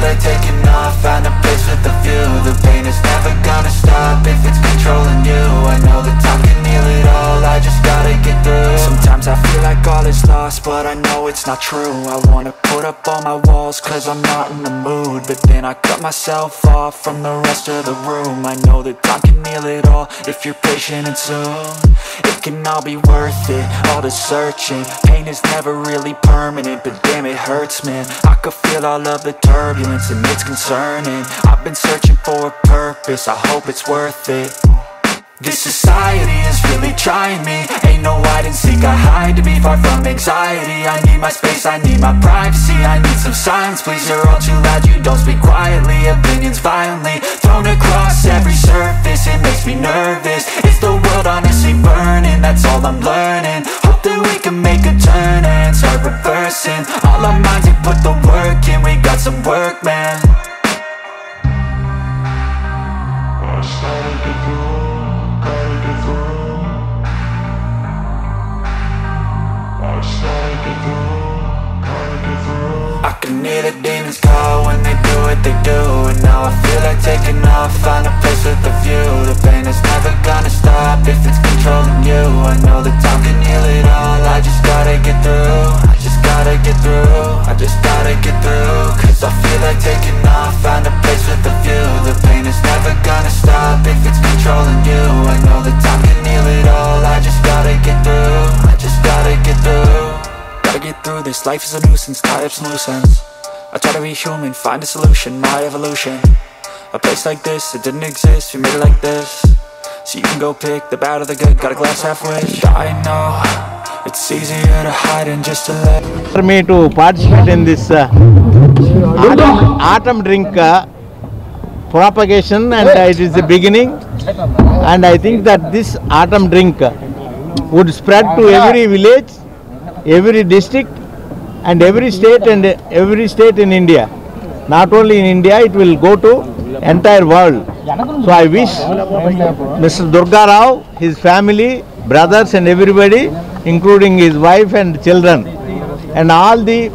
like taking off, find a place with a view. The pain is never gonna stop if it's controlling you. I know that time can heal it all, I just gotta get through. Sometimes I feel like all is lost, but I know it's not true. I wanna put up all my walls cause I'm not in the mood, but then I cut myself off from the rest of the room. I know that time can heal it all if you're patient and soon it can all be worth it, all the searching. Pain is never really permanent, but damn it hurts, man. I could feel all of the turbulence and it's concerning. I've been searching for a purpose, I hope it's worth it. This society is really trying me. Ain't no hide and seek, I hide to be far from anxiety. I need my space, I need my privacy, I need some silence, please. You're all too loud, you don't speak quietly. Opinions violently thrown across every surface, it makes me nervous. Is the world honestly burning? That's all I'm learning. Hope that we can make a turn and start reversing. All our minds and put the work in, we got some work, man. I can hear the demons call when they do what they do, and now I feel like taking off, find a place with a view. The pain is never gonna stop if it's controlling you. I know that time can heal it all, I just gotta get through. I just gotta get through, I just gotta get through. Cause I feel like taking off, find a place with a view. The pain is never gonna stop if it's controlling you. I know that time can heal it all, I just gotta get through. I just gotta get through. Gotta get through this, life is a nuisance, tie up some loose ends. I try to be human, find a solution, my evolution. A place like this, it didn't exist, we made it like this. So you can go pick the bad or the good, got a glass half wish. I know, it's easier to hide than just to let. For me to participate in this autumn drink propagation, and it is the beginning. And I think that this autumn drink would spread to every village, every district and every state in India. Not only in India, it will go to entire world. So I wish Mr. Durga Rao, his family, brothers and everybody, including his wife and children, and all the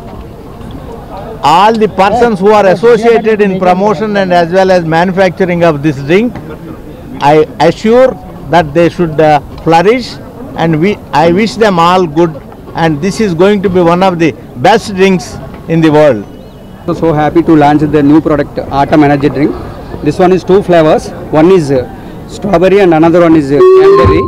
persons who are associated in promotion and as well as manufacturing of this drink, I assure that they should flourish, and I wish them all good. And this is going to be one of the best drinks in the world. So happy to launch the new product, Autumn Energy Drink. This one is 2 flavors. One is strawberry and another one is cranberry.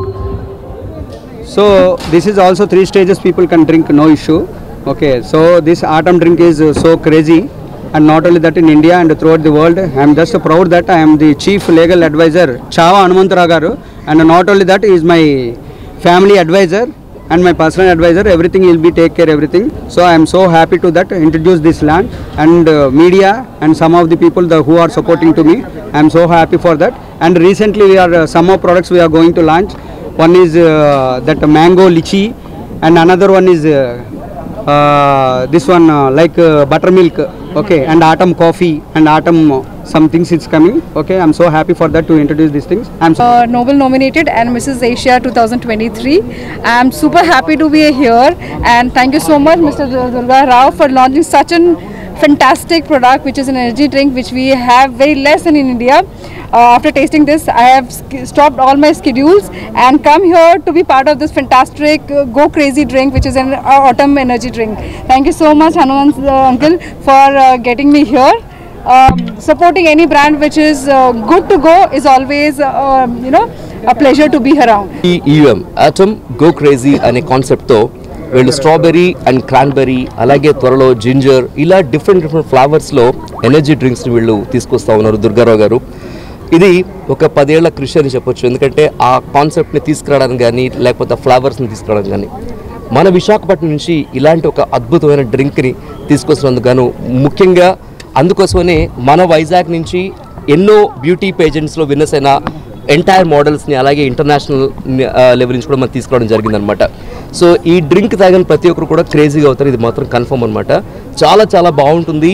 So this is also 3 stages people can drink, no issue. Okay, so this autumn drink is so crazy, and not only that in India and throughout the world. I am just proud that I am the chief legal advisor, Chava Hanumantarao garu, and not only that, he is my family advisor and my personal advisor. Everything will be take care everything. So I am so happy to that introduce this land, and media and some of the people who are supporting to me. I am so happy for that. And recently we are some more products we are going to launch. One is that mango lychee, and another one is this one like buttermilk. Okay, and autumn coffee and autumn some things it's coming. Okay, I'm so happy for that to introduce these things. I'm Nobel nominated and Mrs. Asia 2023. I'm super happy to be here, and thank you so much Mr. Durga Rao for launching such an fantastic product, which is an energy drink which we have very less in India. After tasting this, I have stopped all my schedules and come here to be part of this fantastic Go Crazy drink, which is an autumn energy drink. Thank you so much, Hanuman uncle, for getting me here. Supporting any brand which is good to go is always a pleasure to be around. Autumn Go Crazy అనే concept తో వీళ్ళు strawberry and cranberry, అలాగే త్వరలో ginger, ఇలా different flavours లో energy drinks ని వీళ్ళు తీసుకొస్తా ఉన్నారు దుర్గారావు గారు. ఇది ఒక 10 ఏళ్ల కృషి అని చెప్పొచ్చు. ఎందుకంటే ఆ కాన్సెప్ట్ ని తీసుకురావడానికి కానీ లేకపోతే ఫ్లేవర్స్ ని తీసుకురావడానికి కానీ మన విశాఖపట్నం నుంచి ఇలాంటి ఒక అద్భుతమైన డ్రింక్ ని తీసుకొస్తున్నందుకు గాను, ముఖ్యంగా అందుకోసమనే మన వైజాగ్ నుంచి ఎన్నో బ్యూటీ పేజెంట్స్లో విన్నర్స్ అయిన ఎంటైర్ మోడల్స్ని అలాగే ఇంటర్నేషనల్ లెవెల్ నుంచి కూడా మనం తీసుకురావడం జరిగిందనమాట. సో ఈ డ్రింక్ తాగిన ప్రతి ఒక్కరు కూడా క్రేజీగా అవుతారు, ఇది మాత్రం కన్ఫర్మ్ అనమాట. చాలా చాలా బాగుంటుంది.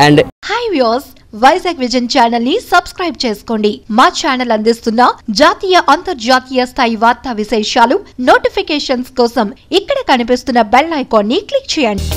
And hi viewers, Vizag vision channel ని సబ్స్క్రైబ్ చేసుకోండి. మా ఛానల్ అందిస్తున్న జాతీయ అంతర్జాతీయ స్థాయి వార్తా విశేషాలు నోటిఫికేషన్స్ కోసం ఇక్కడ కనిపిస్తున్న బెల్ ఐకాన్ ని క్లిక్ చేయండి.